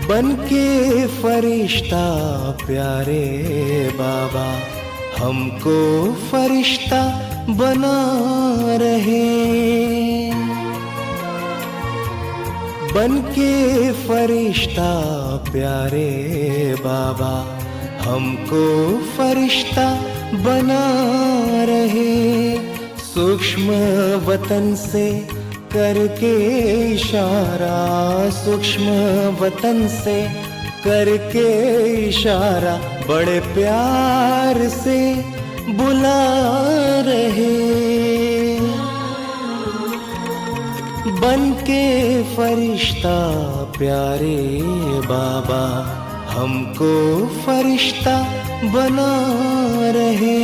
बन के फरिश्ता प्यारे बाबा, हमको फरिश्ता बना रहे। बन के फरिश्ता प्यारे बाबा, हमको फरिश्ता बना रहे। सूक्ष्म वतन से करके इशारा, सूक्ष्म वतन से करके इशारा, बड़े प्यार से बुला रहे। बन के फरिश्ता प्यारे बाबा, हमको फरिश्ता बना रहे।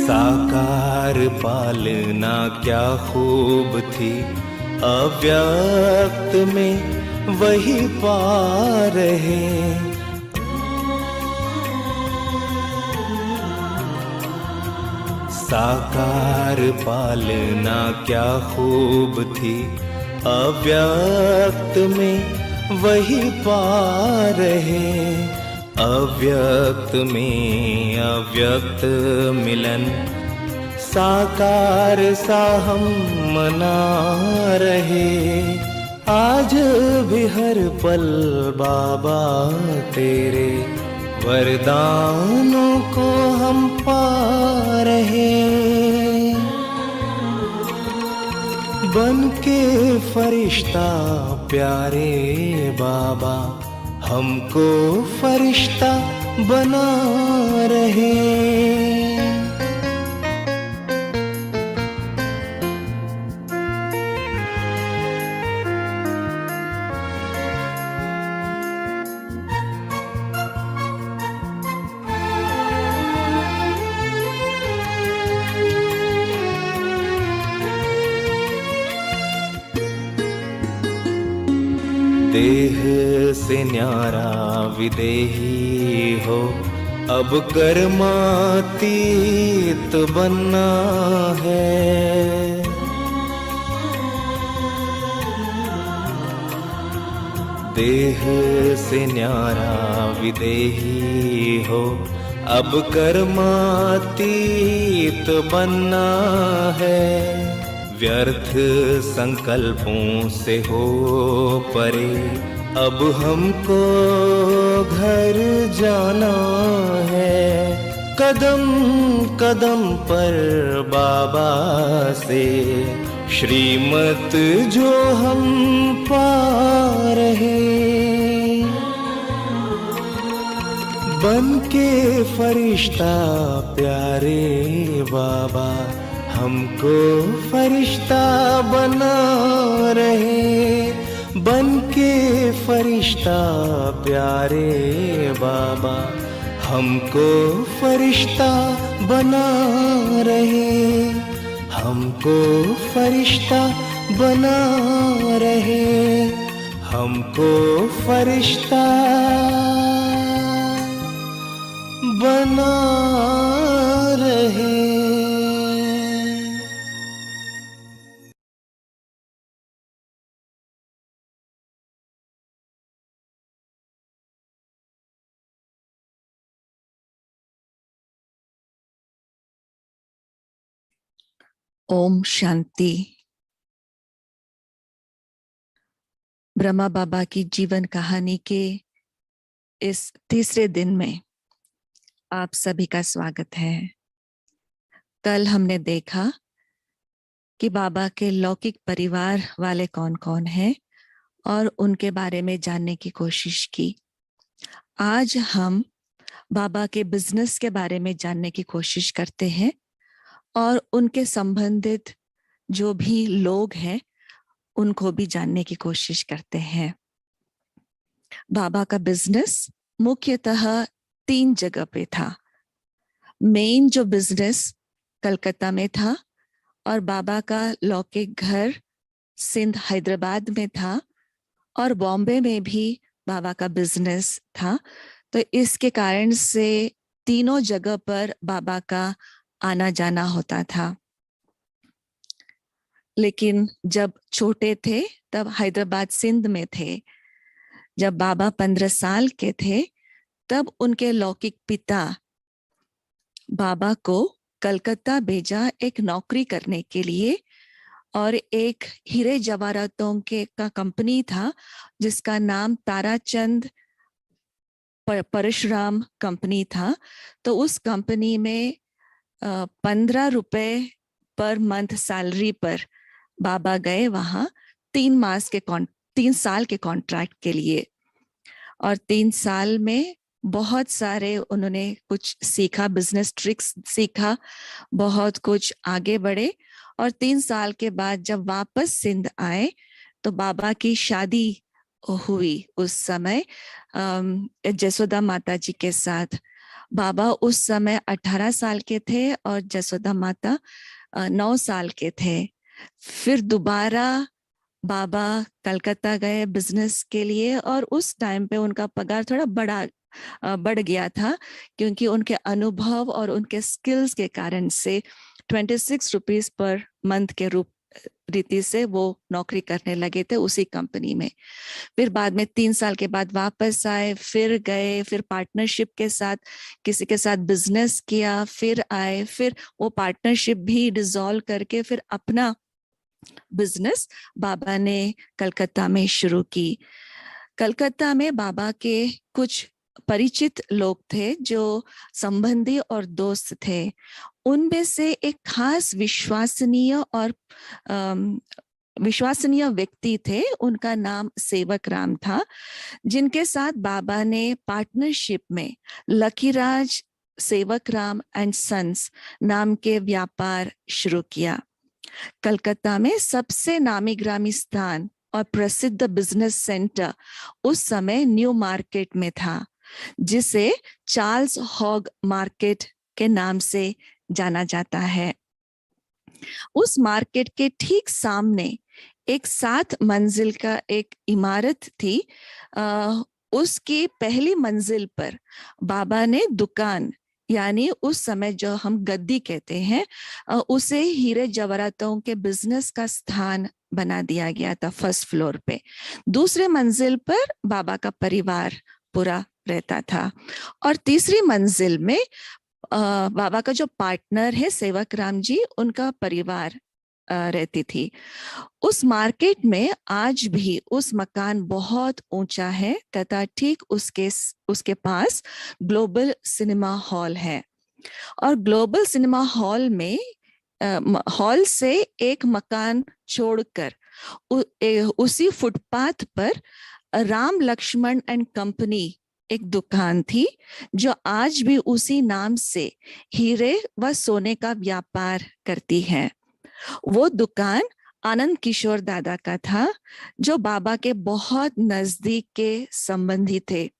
साकार पालना क्या खूब थी, अव्यक्त में वही पा रहे। साकार पालना क्या खूब थी, अव्यक्त में वही पा रहे। अव्यक्त में अव्यक्त मिलन, साकार सा हम मना रहे। आज भी हर पल बाबा तेरे वरदानों को हम पा रहे। बन के फरिश्ता प्यारे बाबा, हमको फरिश्ता बना रहे। देह से न्यारा विदेही हो, अब कर्मातीत बनना है। देह से न्यारा विदेही हो, अब कर्मातीत बनना है। व्यर्थ संकल्पों से हो परे, अब हमको घर जाना है। कदम कदम पर बाबा से श्रीमत जो हम पा रहे। बन के फरिश्ता प्यारे बाबा, हमको फरिश्ता बना रहे। बन के फरिश्ता प्यारे बाबा, हमको फरिश्ता बना रहे। हमको फरिश्ता बना रहे। हमको फरिश्ता बना रहे। ओम शांति। ब्रह्मा बाबा की जीवन कहानी के इस तीसरे दिन में आप सभी का स्वागत है। कल हमने देखा कि बाबा के लौकिक परिवार वाले कौन कौन हैं और उनके बारे में जानने की कोशिश की। आज हम बाबा के बिजनेस के बारे में जानने की कोशिश करते हैं और उनके संबंधित जो भी लोग हैं उनको भी जानने की कोशिश करते हैं। बाबा का बिजनेस मुख्यतः 3 जगह पे था। मेन जो बिजनेस कलकत्ता में था और बाबा का लौकिक घर सिंध हैदराबाद में था और बॉम्बे में भी बाबा का बिजनेस था। तो इसके कारण से तीनों जगह पर बाबा का आना जाना होता था। लेकिन जब छोटे थे तब हैदराबाद सिंध में थे। जब बाबा 15 साल के थे तब उनके लौकिक पिता बाबा को कलकत्ता भेजा एक नौकरी करने के लिए। और एक हीरे जवाहरातों के का कंपनी था जिसका नाम ताराचंद परशुराम कंपनी था। तो उस कंपनी में 15 रुपए पर मंथ सैलरी पर बाबा गए वहां 3 साल के कॉन्ट्रैक्ट के लिए। और 3 साल में बहुत सारे उन्होंने कुछ सीखा, बिजनेस ट्रिक्स सीखा, बहुत कुछ आगे बढ़े। और 3 साल के बाद जब वापस सिंध आए तो बाबा की शादी हुई उस समय जसोदा माता जी के साथ। बाबा उस समय 18 साल के थे और जसोदा माता 9 साल के थे। फिर दोबारा बाबा कलकत्ता गए बिजनेस के लिए और उस टाइम पे उनका पगार थोड़ा बढ़ गया था क्योंकि उनके अनुभव और उनके स्किल्स के कारण से 26 रुपीज पर मंथ के रीति से वो नौकरी करने लगे थे उसी कंपनी में। फिर बाद में 3 साल के बाद वापस आए, फिर गए, फिर पार्टनरशिप के साथ किसी के साथ बिजनेस किया, फिर आए, फिर वो पार्टनरशिप भी डिसॉल्व करके फिर अपना बिजनेस बाबा ने कलकत्ता में शुरू की। कलकत्ता में बाबा के कुछ परिचित लोग थे जो संबंधी और दोस्त थे। उनमें से एक खास विश्वसनीय व्यक्ति थे, उनका नाम सेवक राम था, जिनके साथ बाबा ने पार्टनरशिप में लकीराज सेवक राम एंड सन्स नाम के व्यापार शुरू किया। कलकत्ता में सबसे नामी ग्रामी स्थान और प्रसिद्ध बिजनेस सेंटर उस समय न्यू मार्केट में था, जिसे चार्ल्स हॉग मार्केट के नाम से जाना जाता है। उस मार्केट के ठीक सामने एक 7 मंजिल का एक इमारत थी। उसकी पहली मंजिल पर बाबा ने दुकान, यानी उस समय जो हम गद्दी कहते हैं, उसे हीरे जवाहरातों के बिजनेस का स्थान बना दिया गया था फर्स्ट फ्लोर पे। दूसरे मंजिल पर बाबा का परिवार पूरा रहता था और तीसरी मंजिल में बाबा का जो पार्टनर है सेवक राम जी, उनका परिवार रहती थी। उस मार्केट में आज भी उस मकान बहुत ऊंचा है तथा ठीक उसके पास ग्लोबल सिनेमा हॉल है। और ग्लोबल सिनेमा हॉल में हॉल से एक मकान छोड़कर उसी फुटपाथ पर राम लक्ष्मण एंड कंपनी एक दुकान थी जो आज भी उसी नाम से हीरे व सोने का व्यापार करती है। वो दुकान आनंद किशोर दादा का था जो बाबा के बहुत नजदीक के संबंधी थे।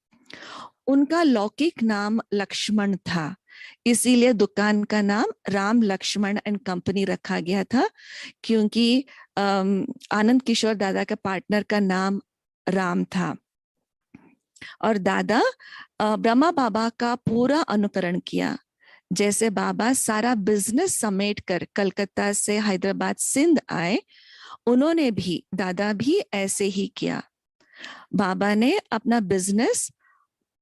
उनका लौकिक नाम लक्ष्मण था, इसीलिए दुकान का नाम राम लक्ष्मण एंड कंपनी रखा गया था, क्योंकि आनंद किशोर दादा के पार्टनर का नाम राम था। और दादा ब्रह्मा बाबा का पूरा अनुकरण किया। जैसे बाबा सारा बिजनेस समेट कर कलकत्ता से हैदराबाद सिंध आए, उन्होंने भी, दादा भी ऐसे ही किया। बाबा ने अपना बिजनेस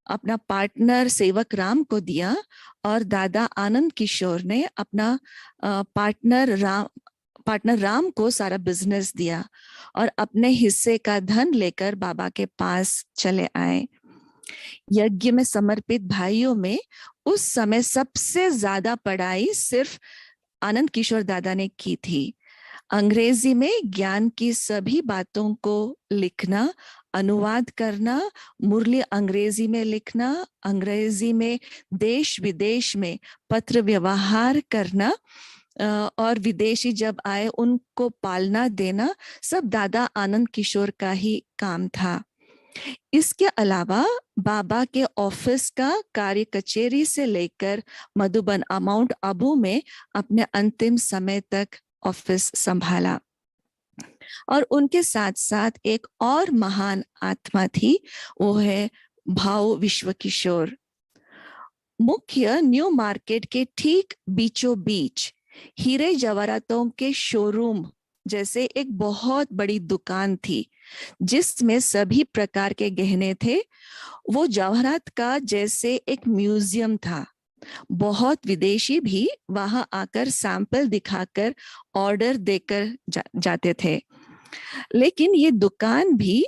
अपना पार्टनर सेवक राम को दिया और दादा आनंद किशोर ने अपना पार्टनर राम को सारा बिजनेस दिया और अपने हिस्से का धन लेकर बाबा के पास चले आए। यज्ञ में समर्पित भाइयों में उस समय सबसे ज्यादा पढ़ाई सिर्फ आनंद किशोर दादा ने की थी। अंग्रेजी में ज्ञान की सभी बातों को लिखना, अनुवाद करना, मुरली अंग्रेजी में लिखना, अंग्रेजी में देश विदेश में पत्र व्यवहार करना और विदेशी जब आए उनको पालना देना, सब दादा आनंद किशोर का ही काम था। इसके अलावा बाबा के ऑफिस का कार्य कचेरी से लेकर मधुबन माउंट आबू में अपने अंतिम समय तक ऑफिस संभाला। और उनके साथ साथ एक और महान आत्मा थी, वो है भाऊ विश्व किशोर। मुख्य न्यू मार्केट के ठीक बीचों बीच हीरे जवाहरातों के शोरूम जैसे एक बहुत बड़ी दुकान थी, जिसमें सभी प्रकार के गहने थे। वो जवाहरात का जैसे एक म्यूजियम था। बहुत विदेशी भी वहां आकर सैंपल दिखाकर ऑर्डर देकर जाते थे। लेकिन ये दुकान भी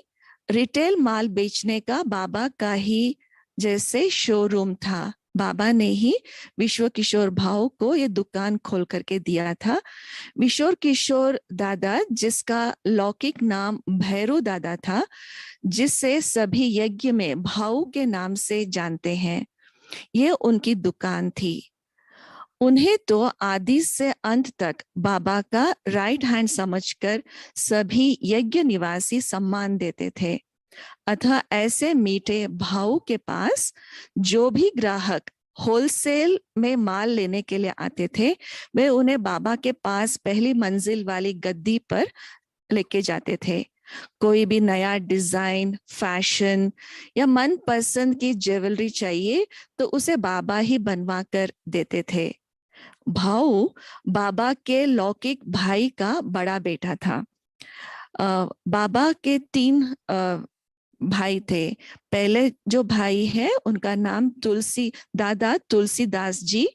रिटेल माल बेचने का बाबा का ही जैसे शोरूम था। बाबा ने ही विश्व किशोर भाऊ को ये दुकान खोल करके दिया था। विश्व किशोर दादा, जिसका लौकिक नाम भैरू दादा था, जिसे सभी यज्ञ में भाऊ के नाम से जानते हैं, ये उनकी दुकान थी। उन्हें तो आदि से अंत तक बाबा का राइट हैंड समझकर सभी यज्ञ निवासी सम्मान देते थे। अतः ऐसे मीठे भाऊ के पास जो भी ग्राहक होलसेल में माल लेने के लिए आते थे, वे उन्हें बाबा के पास पहली मंजिल वाली गद्दी पर लेके जाते थे। कोई भी नया डिजाइन, फैशन या मनपसंद की ज्वेलरी चाहिए तो उसे बाबा ही बनवा कर देते थे। भाऊ बाबा के लौकिक भाई का बड़ा बेटा था। बाबा के 3 भाई थे। पहले जो भाई है उनका नाम दादा तुलसीदास जी,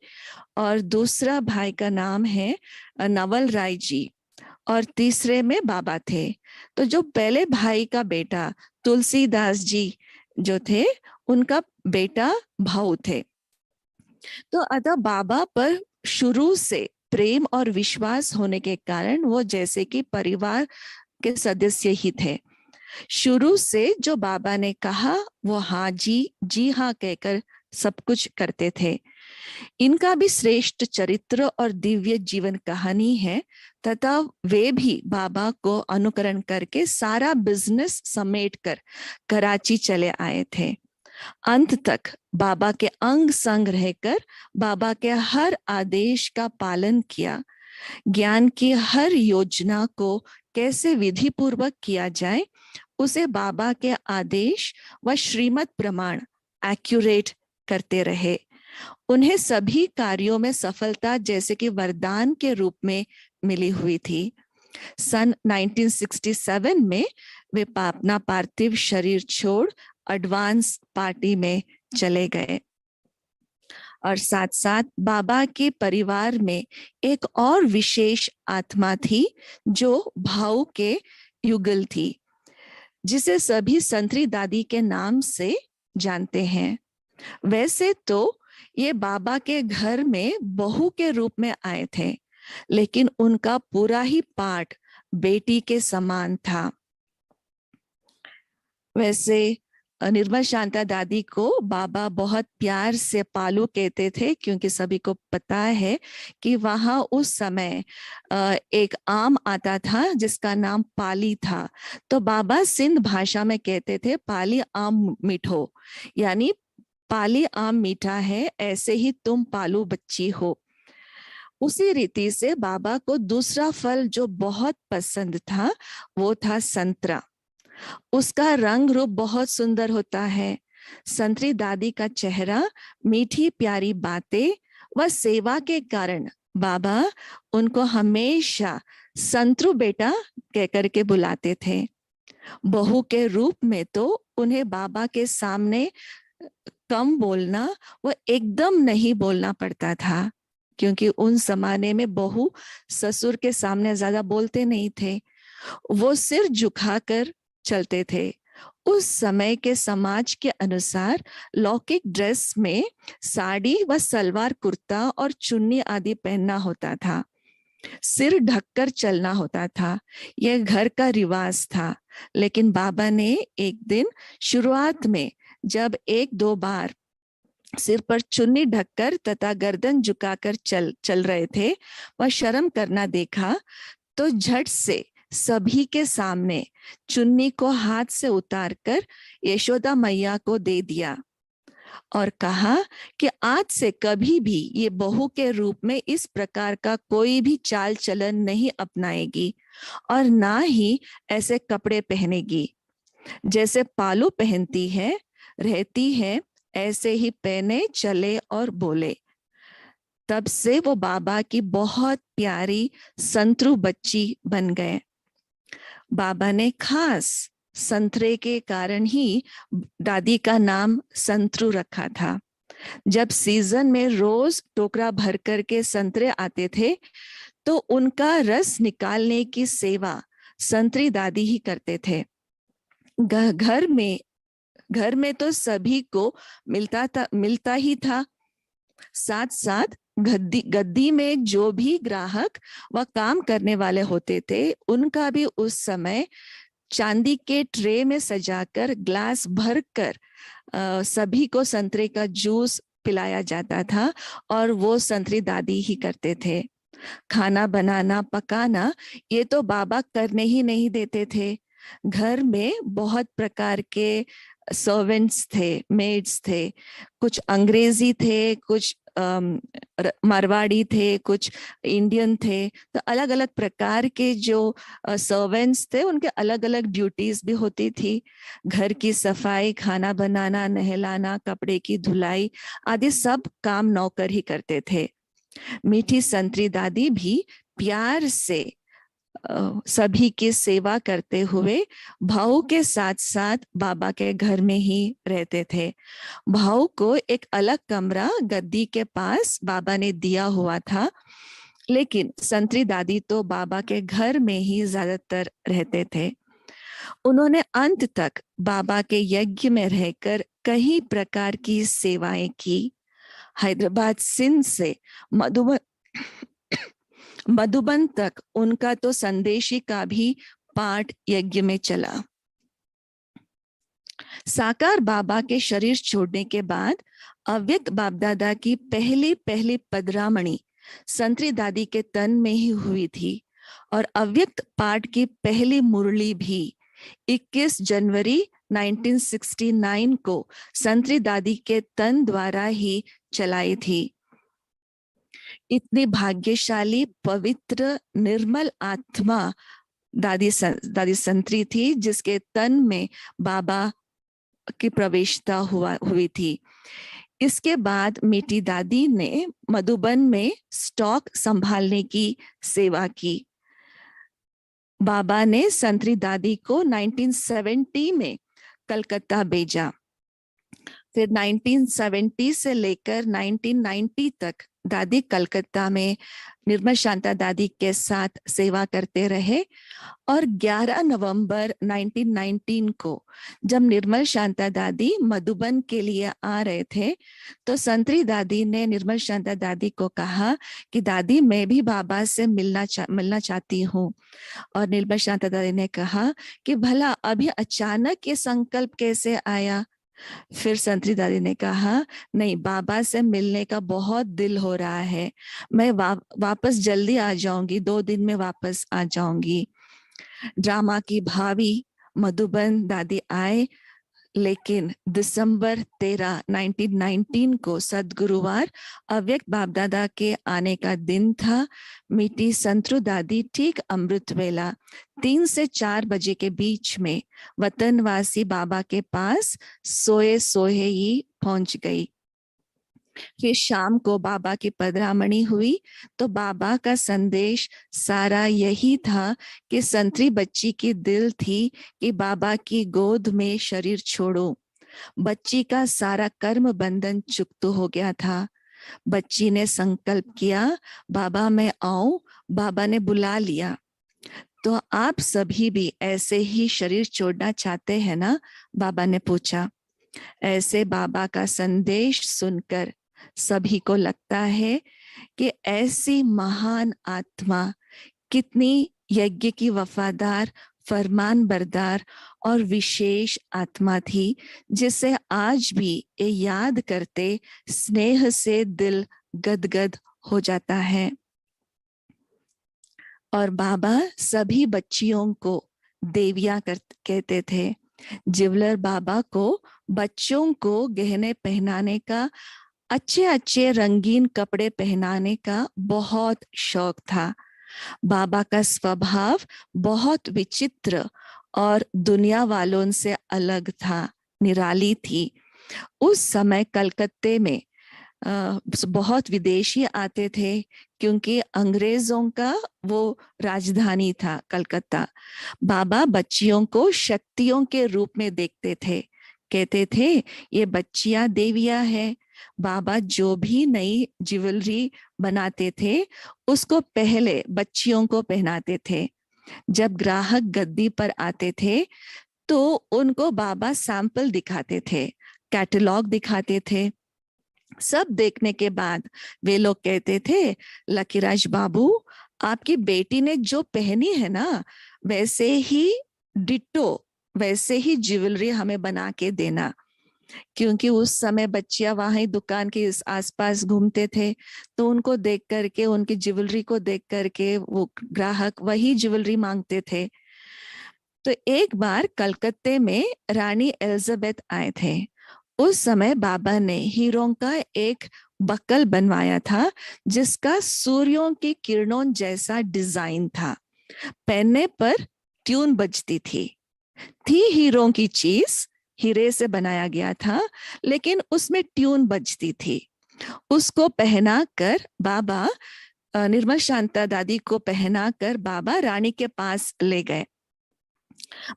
और दूसरा भाई का नाम है नवल राय जी, और तीसरे में बाबा थे। तो जो पहले भाई का बेटा तुलसीदास जी जो थे, उनका बेटा भाऊ थे। तो अतः बाबा पर शुरू से प्रेम और विश्वास होने के कारण वो जैसे कि परिवार के सदस्य ही थे। शुरू से जो बाबा ने कहा वो हाँ जी हाँ कहकर सब कुछ करते थे। इनका भी श्रेष्ठ चरित्र और दिव्य जीवन कहानी है, तथा वे भी बाबा को अनुकरण करके सारा बिजनेस समेट कर कराची चले आए थे। अंत तक बाबा के अंग संग रहकर बाबा के हर आदेश का पालन किया। ज्ञान की हर योजना को कैसे विधि पूर्वक किया जाए, उसे बाबा के आदेश व श्रीमत प्रमाण एक्यूरेट करते रहे। उन्हें सभी कार्यों में सफलता जैसे कि वरदान के रूप में मिली हुई थी। सन 1967 में वे अपना पार्थिव शरीर छोड़ एडवांस पार्टी में चले गए। और साथ साथ बाबा के परिवार में एक और विशेष आत्मा थी, जो भाऊ के युगल थी, जिसे सभी संतरी दादी के नाम से जानते हैं। वैसे तो ये बाबा के घर में बहू के रूप में आए थे, लेकिन उनका पूरा ही पाठ बेटी के समान था। वैसे निर्मल शांता दादी को बाबा बहुत प्यार से पालू कहते थे, क्योंकि सभी को पता है कि वहां उस समय एक आम आता था जिसका नाम पाली था। तो बाबा सिंध भाषा में कहते थे पाली आम मीठो, यानी पाली आम मीठा है, ऐसे ही तुम पालू बच्ची हो। उसी रीति से बाबा को दूसरा फल जो बहुत पसंद था वो था संतरा। उसका रंग रूप बहुत सुंदर होता है। संतरी दादी का चेहरा, मीठी प्यारी बातें व सेवा के कारण बाबा उनको हमेशा संतरू बेटा कहकर के बुलाते थे। बहू के रूप में तो उन्हें बाबा के सामने कम बोलना व एकदम नहीं बोलना पड़ता था, क्योंकि उन जमाने में बहू ससुर के सामने ज्यादा बोलते नहीं थे। वो सिर झुकाकर चलते थे। उस समय के समाज के अनुसार लौकिक ड्रेस में साड़ी व सलवार कुर्ता और चुन्नी आदि पहनना होता था। सिर ढककर चलना होता था। यह घर का रिवाज था। लेकिन बाबा ने एक दिन शुरुआत में जब 1-2 बार सिर पर चुन्नी ढककर तथा गर्दन झुकाकर चल रहे थे, वह शर्म करना देखा, तो झट से सभी के सामने चुन्नी को हाथ से उतारकर यशोदा मैया को दे दिया और कहा कि आज से कभी भी ये बहू के रूप में इस प्रकार का कोई भी चाल चलन नहीं अपनाएगी और ना ही ऐसे कपड़े पहनेगी। जैसे पालू पहनती है रहती है ऐसे ही पहने, चले और बोले। तब से वो बाबा की बहुत प्यारी संतरू बच्ची बन गए। बाबा ने खास संतरे के कारण ही दादी का नाम संतरू रखा था। जब सीजन में रोज टोकरा भर कर के संतरे आते थे तो उनका रस निकालने की सेवा संतरी दादी ही करते थे। घर में तो सभी को मिलता ही था। साथ साथ गद्दी में जो भी ग्राहक व काम करने वाले होते थे उनका भी उस समय चांदी के ट्रे में सजाकर ग्लास भर कर सभी को संतरे का जूस पिलाया जाता था और वो संतरी दादी ही करते थे। खाना बनाना पकाना ये तो बाबा करने ही नहीं देते थे। घर में बहुत प्रकार के सर्वेंट्स थे, मेड्स थे, कुछ अंग्रेजी थे, कुछ मारवाड़ी थे, कुछ इंडियन थे। तो अलग अलग प्रकार के जो सर्वेंट्स थे उनके अलग अलग ड्यूटीज भी होती थी। घर की सफाई, खाना बनाना, नहलाना, कपड़े की धुलाई आदि सब काम नौकर ही करते थे। मीठी संतरी दादी भी प्यार से सभी की सेवा करते हुए भाऊ के साथ साथ बाबा के घर में ही रहते थे। भाऊ को एक अलग कमरा गद्दी के पास बाबा ने दिया हुआ था, लेकिन संतरी दादी तो बाबा के घर में ही ज्यादातर रहते थे। उन्होंने अंत तक बाबा के यज्ञ में रहकर कई प्रकार की सेवाएं की। हैदराबाद सिंध से मधुबन तक उनका तो संदेशी का भी पाठ यज्ञ में चला। साकार बाबा के शरीर छोड़ने के बाद अव्यक्त बाप दादा की पहली पहली पदरामणी संतरी दादी के तन में ही हुई थी और अव्यक्त पाठ की पहली मुरली भी 21 जनवरी 1969 को संतरी दादी के तन द्वारा ही चलाई थी। इतनी भाग्यशाली, पवित्र, निर्मल आत्मा दादी संतरी थी जिसके तन में बाबा की प्रवेशता हुई थी। इसके बाद मीठी दादी ने मधुबन में स्टॉक संभालने की सेवा की। बाबा ने संतरी दादी को 1970 में कलकत्ता भेजा। फिर 1970 से लेकर 1990 तक दादी कलकत्ता में निर्मल शांता दादी के साथ सेवा करते रहे और 11 नवंबर 1919 को जब निर्मल शांता दादी मधुबन के लिए आ रहे थे तो संतरी दादी ने निर्मल शांता दादी को कहा कि दादी मैं भी बाबा से मिलना चाहती हूँ। और निर्मल शांता दादी ने कहा कि भला अभी अचानक ये संकल्प कैसे आया। फिर संतरी दादी ने कहा नहीं, बाबा से मिलने का बहुत दिल हो रहा है, मैं वापस जल्दी आ जाऊंगी, 2 दिन में वापस आ जाऊंगी। ड्रामा की भावी मधुबन दादी आए, लेकिन दिसंबर 13, 1919 को सदगुरुवार अव्यक्त बाप दादा के आने का दिन था। मीठी संतरू दादी ठीक अमृत वेला 3 से 4 बजे के बीच में वतनवासी बाबा के पास सोए सोए ही पहुंच गई। फिर शाम को बाबा की पधरामणी हुई तो बाबा का संदेश सारा यही था कि संतरी बच्ची की दिल थी कि बाबा की गोद में शरीर छोड़ो। बच्ची का सारा कर्म बंधन चुक्त हो गया था। बच्ची ने संकल्प किया, बाबा मैं आऊं। बाबा ने बुला लिया। तो आप सभी भी ऐसे ही शरीर छोड़ना चाहते हैं ना? बाबा ने पूछा। ऐसे बाबा का संदेश सुनकर सभी को लगता है कि ऐसी महान आत्मा कितनी यज्ञ की वफादार, फरमान बरदार और विशेष आत्मा थी, जिसे आज भी ये याद करते स्नेह से दिल गदगद हो जाता है। और बाबा सभी बच्चियों को देवियां कहते थे। जिवलर बाबा को बच्चों को गहने पहनाने का, अच्छे अच्छे रंगीन कपड़े पहनाने का बहुत शौक था। बाबा का स्वभाव बहुत विचित्र और दुनिया वालों से अलग था, निराली थी। उस समय कलकत्ते में बहुत विदेशी आते थे, क्योंकि अंग्रेजों का वो राजधानी था कलकत्ता। बाबा बच्चियों को शक्तियों के रूप में देखते थे, कहते थे ये बच्चियां देवियां हैं। बाबा जो भी नई ज्वेलरी बनाते थे उसको पहले बच्चियों को पहनाते थे। जब ग्राहक गद्दी पर आते थे तो उनको बाबा सैंपल दिखाते थे, कैटलॉग दिखाते थे। सब देखने के बाद वे लोग कहते थे, लकीराज बाबू, आपकी बेटी ने जो पहनी है ना, वैसे ही डिट्टो, वैसे ही ज्वेलरी हमें बना के देना। क्योंकि उस समय बच्चियां वहां ही दुकान के इस आसपास घूमते थे, तो उनको देख करके, उनकी ज्वेलरी को देख करके वो ग्राहक वही ज्वेलरी मांगते थे। तो एक बार कलकत्ते में रानी एलिजाबेथ आए थे। उस समय बाबा ने हीरों का एक बक्कल बनवाया था, जिसका सूर्यों की किरणों जैसा डिजाइन था। पहनने पर ट्यून बजती थी हीरों की चीज, हीरे से बनाया गया था, लेकिन उसमें ट्यून बजती थी। उसको पहना कर बाबा, निर्मल शांता दादी को पहना कर बाबा रानी के पास ले गए।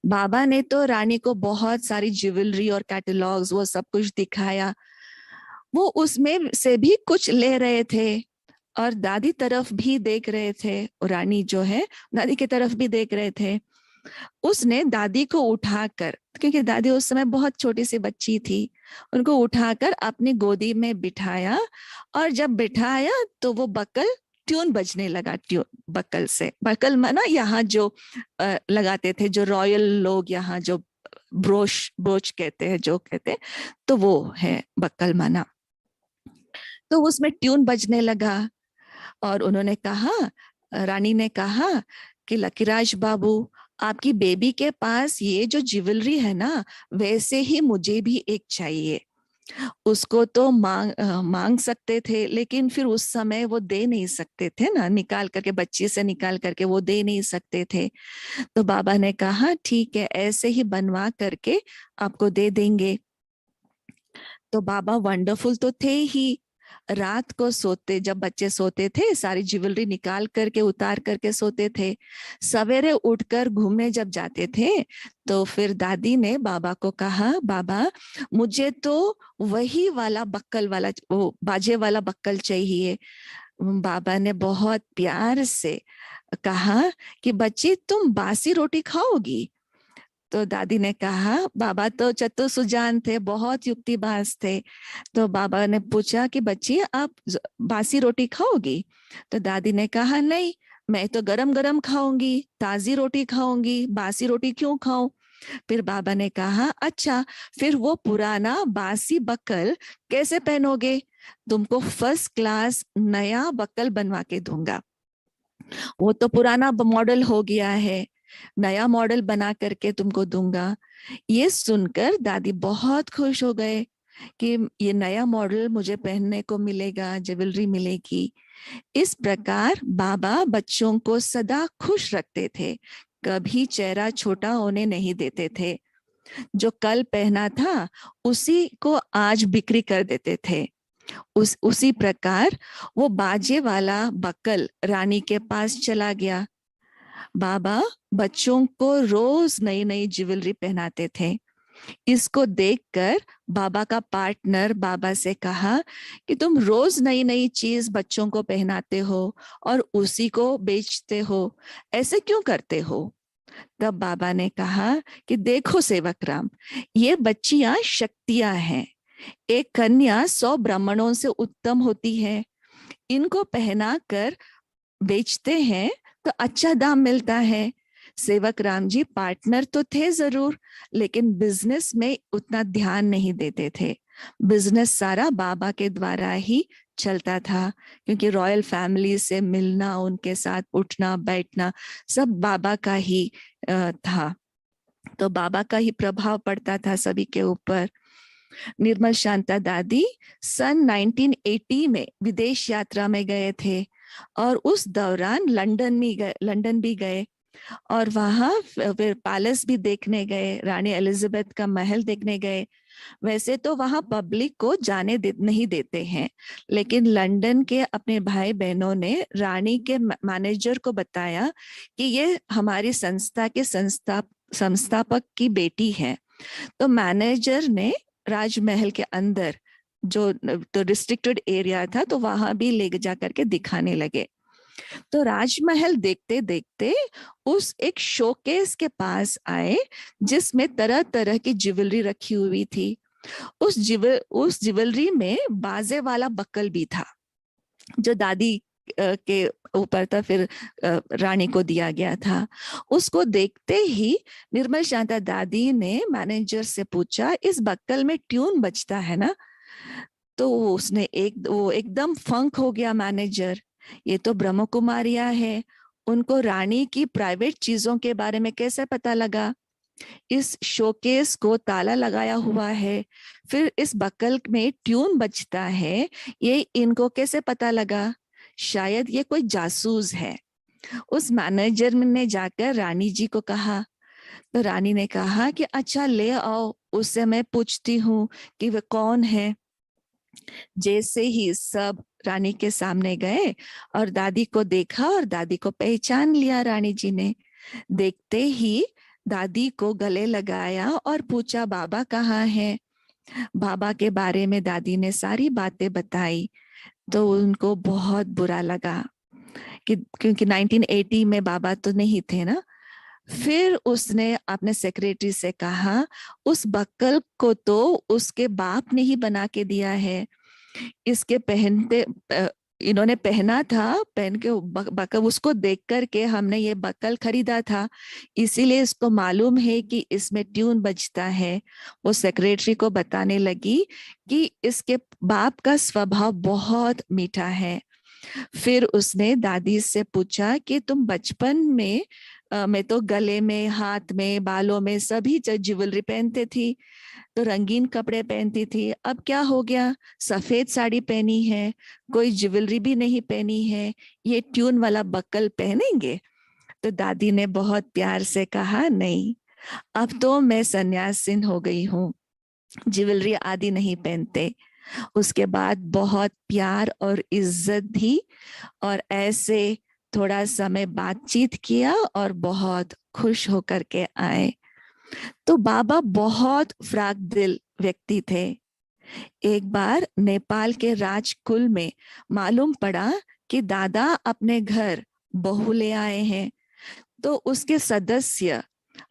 बाबा ने तो रानी को बहुत सारी ज्वेलरी और कैटलॉग्स वो सब कुछ दिखाया। वो उसमें से भी कुछ ले रहे थे और दादी तरफ भी देख रहे थे, और रानी जो है दादी की तरफ भी देख रहे थे। उसने दादी को उठाकर, क्योंकि दादी उस समय बहुत छोटी सी बच्ची थी, उनको उठाकर अपनी गोदी में बिठाया। और जब बिठाया तो वो बक्कल ट्यून बजने लगा। ट्यून बक्कल से, बक्कल माना यहाँ जो लगाते थे, जो रॉयल लोग यहाँ जो ब्रोच कहते हैं, जो कहते हैं, तो वो है बक्कल माना। तो उसमें ट्यून बजने लगा और उन्होंने कहा, रानी ने कहा कि लकीराज बाबू, आपकी बेबी के पास ये जो ज्वेलरी है ना, वैसे ही मुझे भी एक चाहिए। उसको तो मांग सकते थे, लेकिन फिर उस समय वो दे नहीं सकते थे ना, निकाल करके, बच्ची से निकाल करके वो दे नहीं सकते थे। तो बाबा ने कहा ठीक है, ऐसे ही बनवा करके आपको दे देंगे। तो बाबा वंडरफुल तो थे ही। रात को सोते, जब बच्चे सोते थे, सारी ज्वेलरी निकाल करके उतार करके सोते थे। सवेरे उठकर घूमने जब जाते थे तो फिर दादी ने बाबा को कहा, बाबा मुझे तो वही वाला बक्कल वाला, वो बाजे वाला बक्कल चाहिए। बाबा ने बहुत प्यार से कहा कि बच्ची, तुम बासी रोटी खाओगी? तो दादी ने कहा, बाबा तो चतुर सुजान थे, बहुत युक्तिबाज थे। तो बाबा ने पूछा कि बच्ची, आप बासी रोटी खाओगी? तो दादी ने कहा, नहीं, मैं तो गरम गरम खाऊंगी, ताजी रोटी खाऊंगी, बासी रोटी क्यों खाऊं? फिर बाबा ने कहा, अच्छा, फिर वो पुराना बासी बक्कल कैसे पहनोगे? तुमको फर्स्ट क्लास नया बक्कल बनवा के दूंगा। वो तो पुराना मॉडल हो गया है, नया मॉडल बना करके तुमको दूंगा। ये सुनकर दादी बहुत खुश हो गए कि ये नया मॉडल मुझे पहनने को मिलेगा, ज्वेलरी मिलेगी। इस प्रकार बाबा बच्चों को सदा खुश रखते थे, कभी चेहरा छोटा होने नहीं देते थे। जो कल पहना था उसी को आज बिक्री कर देते थे। उसी प्रकार वो बाजे वाला बक्कल रानी के पास चला गया। बाबा बच्चों को रोज नई नई ज्वेलरी पहनाते थे। इसको देखकर बाबा का पार्टनर बाबा से कहा कि तुम रोज नई नई चीज बच्चों को पहनाते हो और उसी को बेचते हो, ऐसे क्यों करते हो? तब बाबा ने कहा कि देखो सेवक राम, ये बच्चियां शक्तियां हैं। एक कन्या 100 ब्राह्मणों से उत्तम होती है। इनको पहना कर बेचते हैं तो अच्छा दाम मिलता है। सेवक राम जी पार्टनर तो थे जरूर, लेकिन बिजनेस में उतना ध्यान नहीं देते थे। बिजनेस सारा बाबा के द्वारा ही चलता था, क्योंकि रॉयल फैमिली से मिलना, उनके साथ उठना बैठना सब बाबा का ही था। तो बाबा का ही प्रभाव पड़ता था सभी के ऊपर। निर्मल शांता दादी सन 1980 में विदेश यात्रा में गए थे और उस दौरान लंदन भी गए और वहां फिर पैलेस भी देखने गए, रानी एलिजाबेथ का महल देखने गए। वैसे तो वहां पब्लिक को नहीं देते हैं, लेकिन लंदन के अपने भाई बहनों ने रानी के मैनेजर को बताया कि ये हमारी संस्था के संस्थापक की बेटी है। तो मैनेजर ने राजमहल के अंदर जो तो रिस्ट्रिक्टेड एरिया था तो वहां भी ले जा करके दिखाने लगे। तो राजमहल देखते देखते उस एक शोकेस के पास आए जिसमें तरह तरह की ज्वेलरी रखी हुई थी। उस ज्वेलरी में बाजे वाला बक्कल भी था जो दादी के ऊपर था, फिर रानी को दिया गया था। उसको देखते ही निर्मल शांता दादी ने मैनेजर से पूछा, इस बक्कल में ट्यून बजता है ना? तो वो एकदम फंक हो गया मैनेजर, ये तो ब्रह्म कुमारियां है, उनको रानी की प्राइवेट चीजों के बारे में कैसे पता लगा? इस शोकेस को ताला लगाया हुआ है, फिर इस बक्कल में ट्यून बजता है, ये इनको कैसे पता लगा? शायद ये कोई जासूस है। उस मैनेजर ने जाकर रानी जी को कहा। तो रानी ने कहा कि अच्छा ले आओ, उससे मैं पूछती हूँ कि वह कौन है। जैसे ही सब रानी के सामने गए और दादी को देखा और दादी को पहचान लिया रानी जी ने। देखते ही दादी को गले लगाया और पूछा, बाबा कहाँ है? बाबा के बारे में दादी ने सारी बातें बताई। तो उनको बहुत बुरा लगा कि क्योंकि 1980 में बाबा तो नहीं थे ना। फिर उसने अपने सेक्रेटरी से कहा, उस बक्कल को तो उसके बाप ने ही बना के दिया है। इसके पहनते इन्होंने पहना था, पहन के बक्कल उसको देख करके हमने ये बक्कल खरीदा था, इसीलिए इसको मालूम है कि इसमें ट्यून बजता है। वो सेक्रेटरी को बताने लगी कि इसके बाप का स्वभाव बहुत मीठा है। फिर उसने दादी से पूछा कि तुम बचपन में मैं तो गले में, हाथ में, बालों में सभी ज्वेलरी पहनते थी, तो रंगीन कपड़े पहनती थी, अब क्या हो गया? सफेद साड़ी पहनी है, कोई ज्वेलरी भी नहीं पहनी है, ये ट्यून वाला बक्कल पहनेंगे? तो दादी ने बहुत प्यार से कहा, नहीं, अब तो मैं सन्यासीन हो गई हूँ, ज्वेलरी आदि नहीं पहनते। उसके बाद बहुत प्यार और इज्जत दी और ऐसे थोड़ा समय बातचीत किया और बहुत खुश होकर के आए। तो बाबा बहुत फ्राक दिल व्यक्ति थे। एक बार नेपाल के राजकुल में मालूम पड़ा कि दादा अपने घर बहू ले आए हैं, तो उसके सदस्य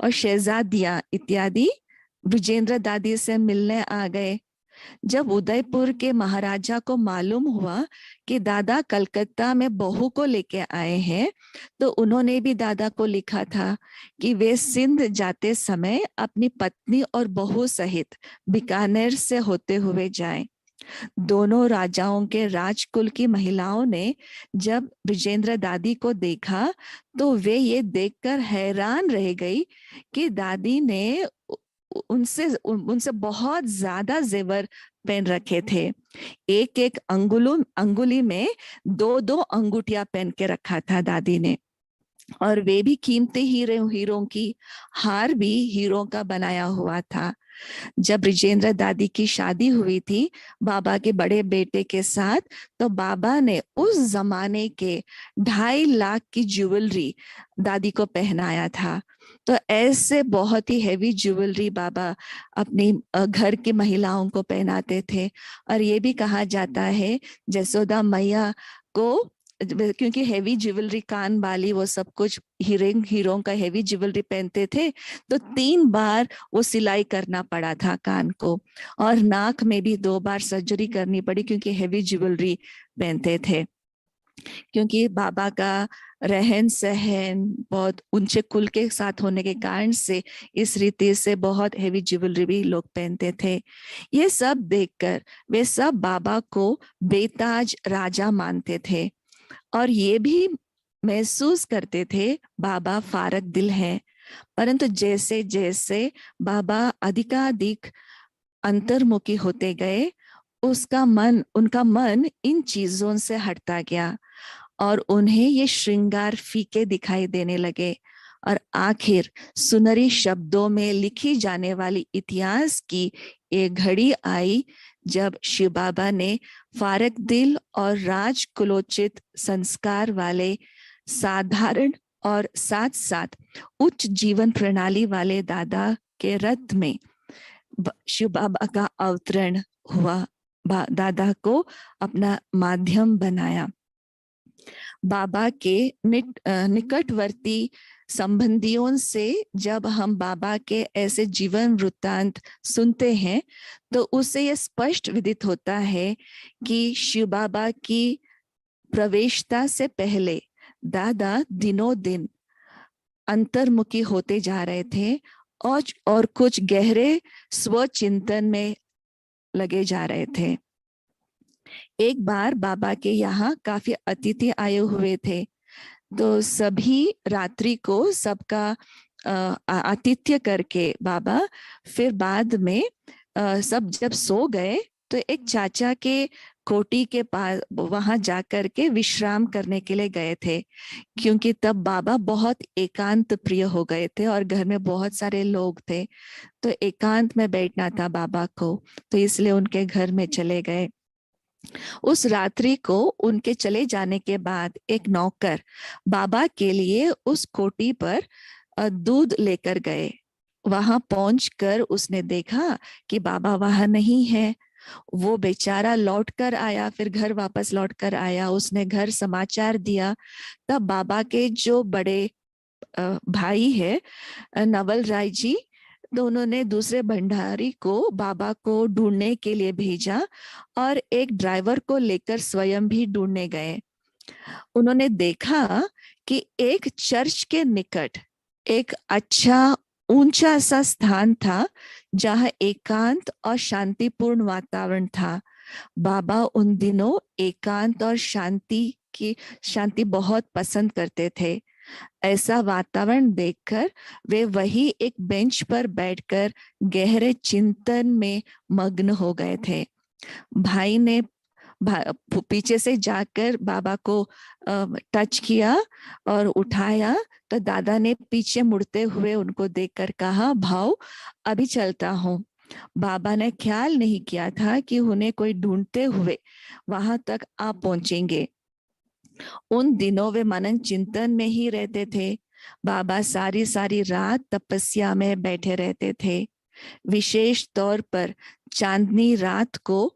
और शहजादियां इत्यादि विजेंद्र दादी से मिलने आ गए। जब उदयपुर के महाराजा को मालूम हुआ कि दादा कलकत्ता में बहू को लेके आए हैं, तो उन्होंने भी दादा को लिखा था कि वे सिंध जाते समय अपनी पत्नी और बहू सहित बीकानेर से होते हुए जाएं। दोनों राजाओं के राजकुल की महिलाओं ने जब विजेंद्र दादी को देखा तो वे ये देखकर हैरान रह गई कि दादी ने उनसे बहुत ज्यादा जेवर पहन रखे थे। एक एक अंगुली में दो दो अंगूठियां पहन के रखा था दादी ने, और वे भी कीमती हीरों की, हार भी हीरो का बनाया हुआ था। जब विजेंद्र दादी की शादी हुई थी बाबा के बड़े बेटे के साथ, तो बाबा ने उस जमाने के 2.5 लाख की ज्वेलरी दादी को पहनाया था। तो ऐसे बहुत ही हैवी ज्वेलरी बाबा अपनी घर की महिलाओं को पहनाते थे। और ये भी कहा जाता है जसोदा मैया को, क्योंकि हैवी ज्वेलरी, कान बाली, वो सब कुछ हीरों का हैवी ज्वेलरी पहनते थे, तो 3 बार वो सिलाई करना पड़ा था कान को, और नाक में भी 2 बार सर्जरी करनी पड़ी क्योंकि हैवी ज्वेलरी पहनते थे। क्योंकि बाबा का रहन सहन बहुत ऊंचे कुल के साथ होने के कारण से इस रीति से बहुत हेवी ज्वेलरी भी लोग पहनते थे। ये सब देखकर वे सब बाबा को बेताज राजा मानते थे और ये भी महसूस करते थे बाबा फारक दिल है। परंतु जैसे जैसे बाबा अधिकाधिक अंतर्मुखी होते गए, उनका मन इन चीजों से हटता गया और उन्हें ये श्रृंगार फीके दिखाई देने लगे। और आखिर सुनहरी शब्दों में लिखी जाने वाली इतिहास की एक घड़ी आई जब शिव बाबा ने फारक दिल और राजकुलोचित संस्कार वाले, साधारण और साथ साथ उच्च जीवन प्रणाली वाले दादा के रथ में शिव बाबा का अवतरण हुआ। दादा को अपना माध्यम बनाया। बाबा के निकटवर्ती संबंधियों से जब हम बाबा के ऐसे जीवन वृत्तांत सुनते हैं तो उससे यह स्पष्ट विदित होता है कि शिव बाबा की प्रवेशता से पहले दादा दिनों दिन अंतर्मुखी होते जा रहे थे और कुछ गहरे स्वचिंतन में लगे जा रहे थे। एक बार बाबा के यहाँ काफी अतिथि आए हुए थे, तो सभी रात्रि को सबका आतिथ्य करके बाबा फिर बाद में सब जब सो गए तो एक चाचा के कोठी के पास वहां जाकर के विश्राम करने के लिए गए थे, क्योंकि तब बाबा बहुत एकांत प्रिय हो गए थे और घर में बहुत सारे लोग थे, तो एकांत में बैठना था बाबा को, तो इसलिए उनके घर में चले गए। उस रात्रि को उनके चले जाने के बाद एक नौकर बाबा के लिए उस कोठी पर दूध लेकर गए। वहां पहुंचकर उसने देखा कि बाबा वहां नहीं है। वो बेचारा लौट कर आया, फिर घर वापस लौट कर आया, उसने घर समाचार दिया। तब बाबा के जो बड़े भाई है नवल राय जी, तो उन्होंने दूसरे भंडारी को बाबा को ढूंढने के लिए भेजा और एक ड्राइवर को लेकर स्वयं भी ढूंढने गए। उन्होंने देखा कि एक चर्च के निकट एक अच्छा ऊंचा सा स्थान था जहां एकांत और शांतिपूर्ण वातावरण था। बाबा उन दिनों एकांत और शांति बहुत पसंद करते थे। ऐसा वातावरण देखकर वे वही एक बेंच पर बैठकर गहरे चिंतन में मग्न हो गए थे। भाई ने पीछे से जाकर बाबा को टच किया और उठाया, तो दादा ने पीछे मुड़ते हुए उनको देखकर कहा, भाव अभी चलता हूँ। बाबा ने ख्याल नहीं किया था कि उन्हें कोई ढूंढते हुए वहां तक आ पहुंचेंगे। उन दिनों वे मनन चिंतन में ही रहते थे। बाबा सारी सारी रात तपस्या में बैठे रहते थे। विशेष तौर पर चांदनी रात को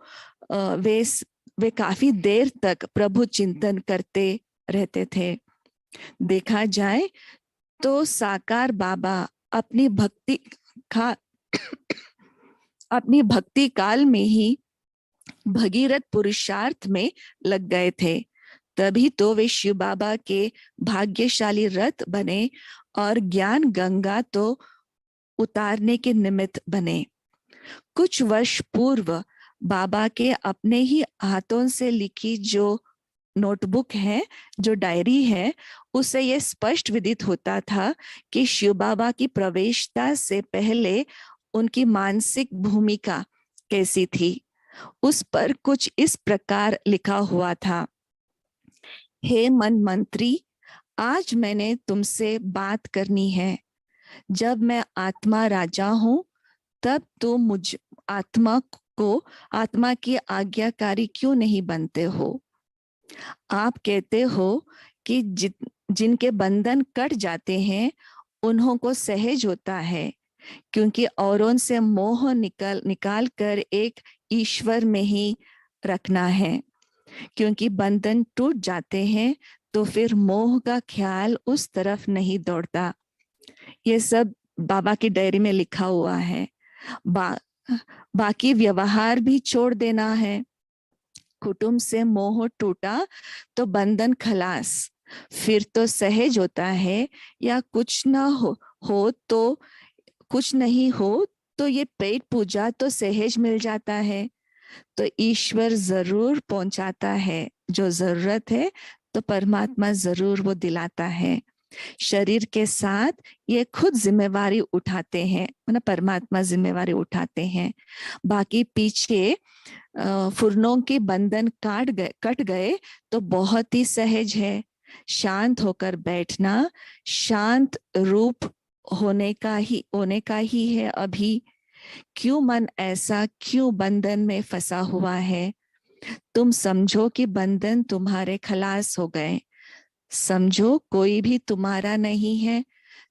वे काफी देर तक प्रभु चिंतन करते रहते थे। देखा जाए तो साकार बाबा अपनी भक्ति काल में ही भगीरथ पुरुषार्थ में लग गए थे। तभी तो वे शिव बाबा के भाग्यशाली रथ बने और ज्ञान गंगा तो उतारने के निमित्त बने। कुछ वर्ष पूर्व बाबा के अपने ही हाथों से लिखी जो नोटबुक है, जो डायरी है, उससे यह स्पष्ट विदित होता था कि शिव बाबा की प्रवेशता से पहले उनकी मानसिक भूमिका कैसी थी। उस पर कुछ इस प्रकार लिखा हुआ था, हे मन मंत्री, आज मैंने तुमसे बात करनी है। जब मैं आत्मा राजा हूं तब तुम मुझ आत्मा की आज्ञाकारी क्यों नहीं बनते हो? आप कहते हो कि जिनके बंधन कट जाते हैं उन्हों को सहज होता है, क्योंकि औरों से मोह निकाल कर एक ईश्वर में ही रखना है। क्योंकि बंधन टूट जाते हैं तो फिर मोह का ख्याल उस तरफ नहीं दौड़ता। ये सब बाबा की डायरी में लिखा हुआ है। बाकी व्यवहार भी छोड़ देना है। कुटुंब से मोह टूटा तो बंधन खलास, फिर तो सहज होता है, या कुछ ना हो तो कुछ नहीं हो तो ये पेट पूजा तो सहज मिल जाता है। तो ईश्वर जरूर पहुंचाता है, जो जरूरत है तो परमात्मा जरूर वो दिलाता है। शरीर के साथ ये खुद जिम्मेवारी उठाते हैं, मतलब परमात्मा जिम्मेवारी उठाते हैं। बाकी पीछे फुर्नों के बंधन कट गए तो बहुत ही सहज है। शांत होकर बैठना शांत रूप होने का ही है अभी। क्यों मन ऐसा, क्यों बंधन में फंसा हुआ है? तुम समझो कि बंधन तुम्हारे खलास हो गए। समझो कोई भी तुम्हारा नहीं है,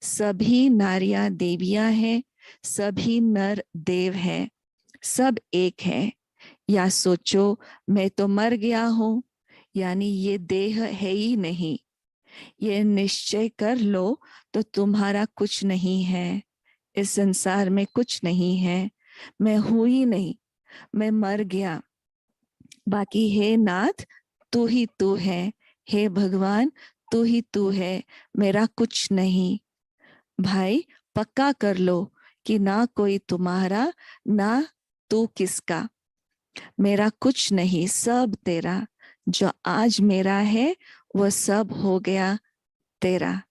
सभी नारियां देवियां हैं, सभी नर देव है, सब एक है। या सोचो मैं तो मर गया हूं, यानी ये देह है ही नहीं। ये निश्चय कर लो तो तुम्हारा कुछ नहीं है, इस संसार में कुछ नहीं है। मैं हूं ही नहीं, मैं मर गया। बाकी हे नाथ तू ही तू है, हे भगवान तू ही तू है, मेरा कुछ नहीं। भाई पक्का कर लो कि ना कोई तुम्हारा, ना तू किसका। मेरा कुछ नहीं, सब तेरा। जो आज मेरा है वो सब हो गया तेरा।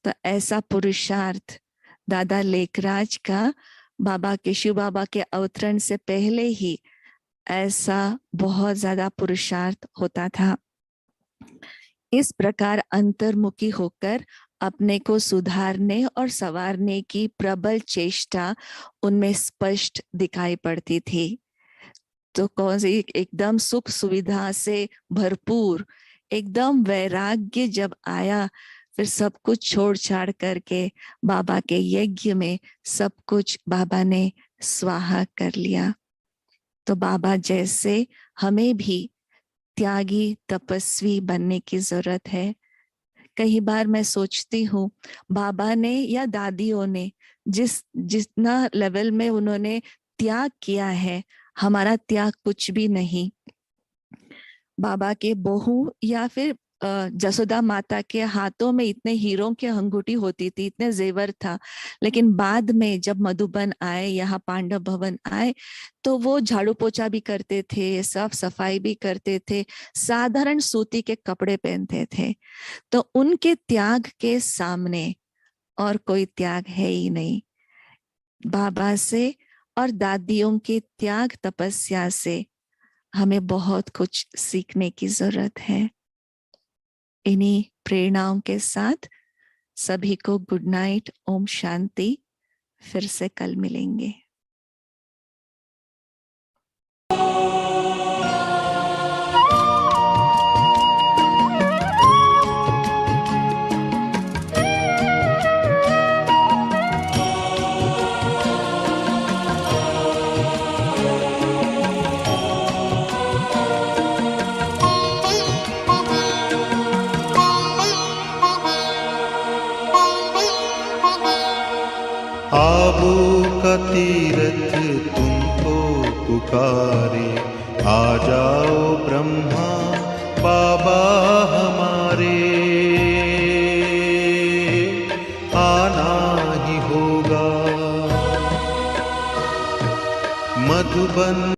तो ऐसा पुरुषार्थ दादा लेखराज का बाबा केशव बाबा के अवतरण से पहले ही ऐसा बहुत ज्यादा पुरुषार्थ होता था। इस प्रकार अंतर्मुखी होकर अपने को सुधारने और संवारने की प्रबल चेष्टा उनमें स्पष्ट दिखाई पड़ती थी। तो कौन सी एकदम सुख सुविधा से भरपूर, एकदम वैराग्य जब आया, फिर सब कुछ छोड़ छाड़ करके बाबा के यज्ञ में सब कुछ बाबा ने स्वाहा कर लिया। तो बाबा जैसे हमें भी त्यागी तपस्वी बनने की जरूरत है। कई बार मैं सोचती हूँ बाबा ने या दादियों ने जितना लेवल में उन्होंने त्याग किया है, हमारा त्याग कुछ भी नहीं। बाबा के बहू या फिर जसोदा माता के हाथों में इतने हीरों की अंगूठी होती थी, इतने जेवर था, लेकिन बाद में जब मधुबन आए, यहाँ पांडव भवन आए, तो वो झाड़ू पोछा भी करते थे, साफ सफाई भी करते थे, साधारण सूती के कपड़े पहनते थे। तो उनके त्याग के सामने और कोई त्याग है ही नहीं। बाबा से और दादियों के त्याग तपस्या से हमें बहुत कुछ सीखने की जरूरत है। इन्हीं प्रेरणाओं के साथ सभी को गुड नाइट, ओम शांति। फिर से कल मिलेंगे। आबू का तीरथ तुमको पुकारे, आ जाओ ब्रह्मा बाबा हमारे। आना ही होगा मधुबन।